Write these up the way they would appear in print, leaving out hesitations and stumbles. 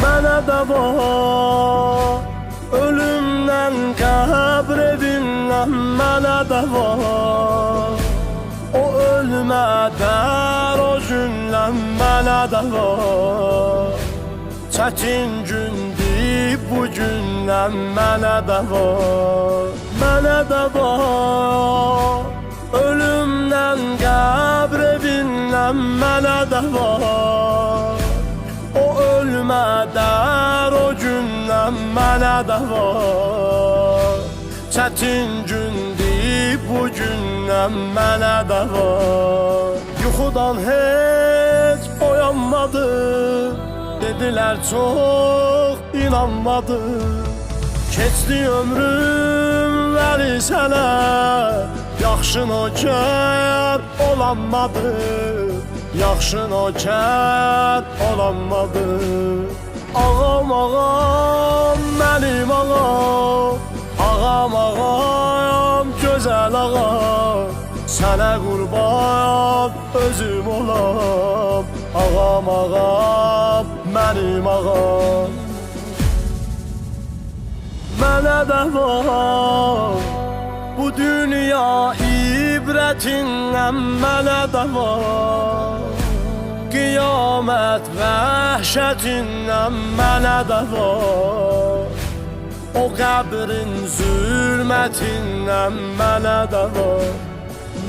Mənə də var ölümdən qəbr evindən, mənə də var o ölmədən o gündən, mənə də var çətin gündür bu gündən, mənə də var, mənə də var ölümdən qəbr evindən, mənə də var o ölmədən o gündən, mənə də var çətin gündür bu gündən, mənə də var yuxudan heç oyanmadım, dedilər çox inanmadım, keçdi ömrüm vəli sənə, yaxşı nökər olanmadı, yaxşı nökər olanmadı. Ağam ağam mənim ağam, ağam ağam gözəl ağam, sənə qurban özüm olam, ağam ağam mənim ağam. Mənə də var bu dünya ibrətindən, mənə də var qiyamət vəhşətindən, mənə də var o qəbrin zülmətindən, mənə də var,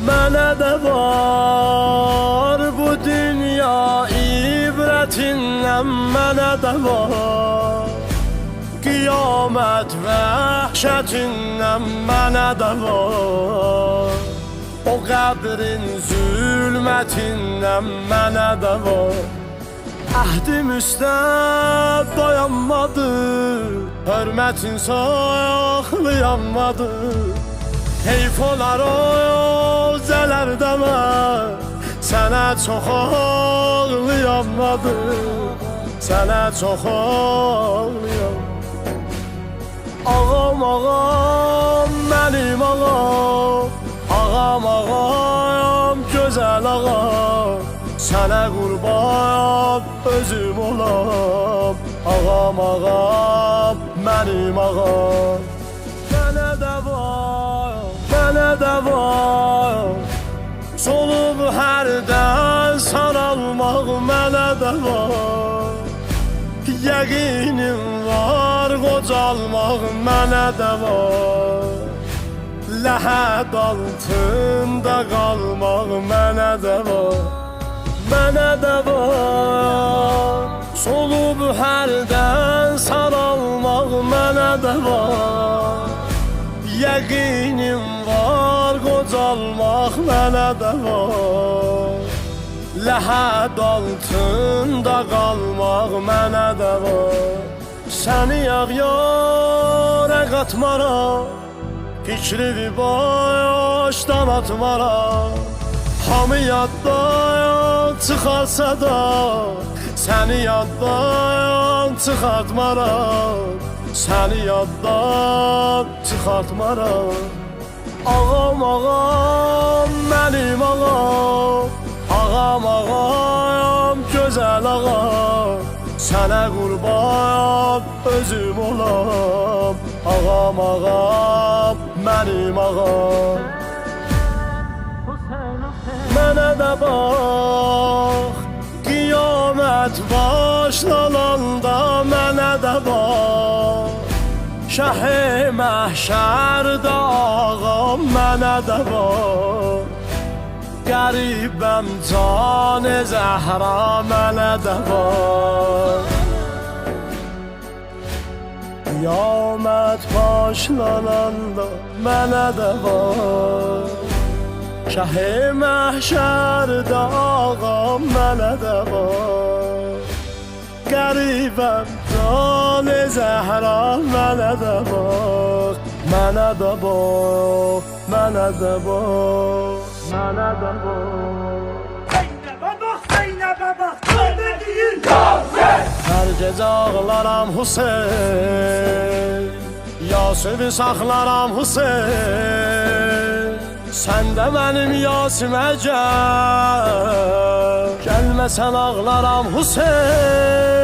mənə də var bu dünya ibrətindən, mənə də var qiyamət vəhşətindən, mənə də var o qəbrin zülmətindən, mənə də var əhdim üstə dayanmadı, hörmətin saxlayanmadı, heyf olar o zələr demə, sənə çox ağlayanmadı, sənə çox ağlayanmadı. Ağam ağam mənim ağam, ağam ağam gözəl ağam, sənə qurban özüm olam, ağam ağam mənim ağam. Mənə də var, mənə də var solub hərdən saralmaq, mənə də var yəqinim var qocalmaq, mənə də var ləhəd altında qalmaq, mənə də var, mənə də var solub hərdən saralmaq, mənə də var yəqinim var qocalmaq, mənə də var ləhəd altında qalmaq, mənə də var səni yağyara qatmaram, fikrini başdan atmaram, hamı yaddan çıxarsa da səni yaddan çıxartmaram, səni yaddan çıxartmaram. Ağam ağam mənim ağam, ağam ağam gözəl ağam, sənə qurban özüm olam, ağam ağam mənim ağam. Mənə də bax qiyamət başlananda, mənə də bax şəh-i məhşərdə ağam, mənə də bax qəribəm can-ı Zəhra, mənə də bax qiyamət başlananda, mənə də bax şəh-i məhşərdə ağam, mənə də bax qəribəm can-ı Zəhra, mənə də bax, mənə də bax, mənə də bax, mənə də bax. Zeynəbə bax, Zeynəbə bax, nə deyir? Hər gecə ağlaram Hüseyn, Yasıfı saxlaram Hüseyn, Sen de benim Yasim'e gel. Gelmesen ağlaram Hüseyin.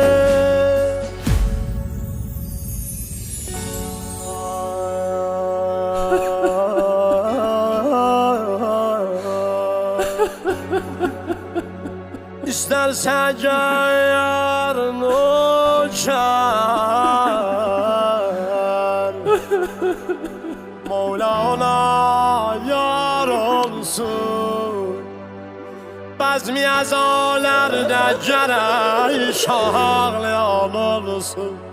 İstersen gel uçar, Mevla ona yar olsun. Bazmi azalerde gerek şah ağlayan olsun.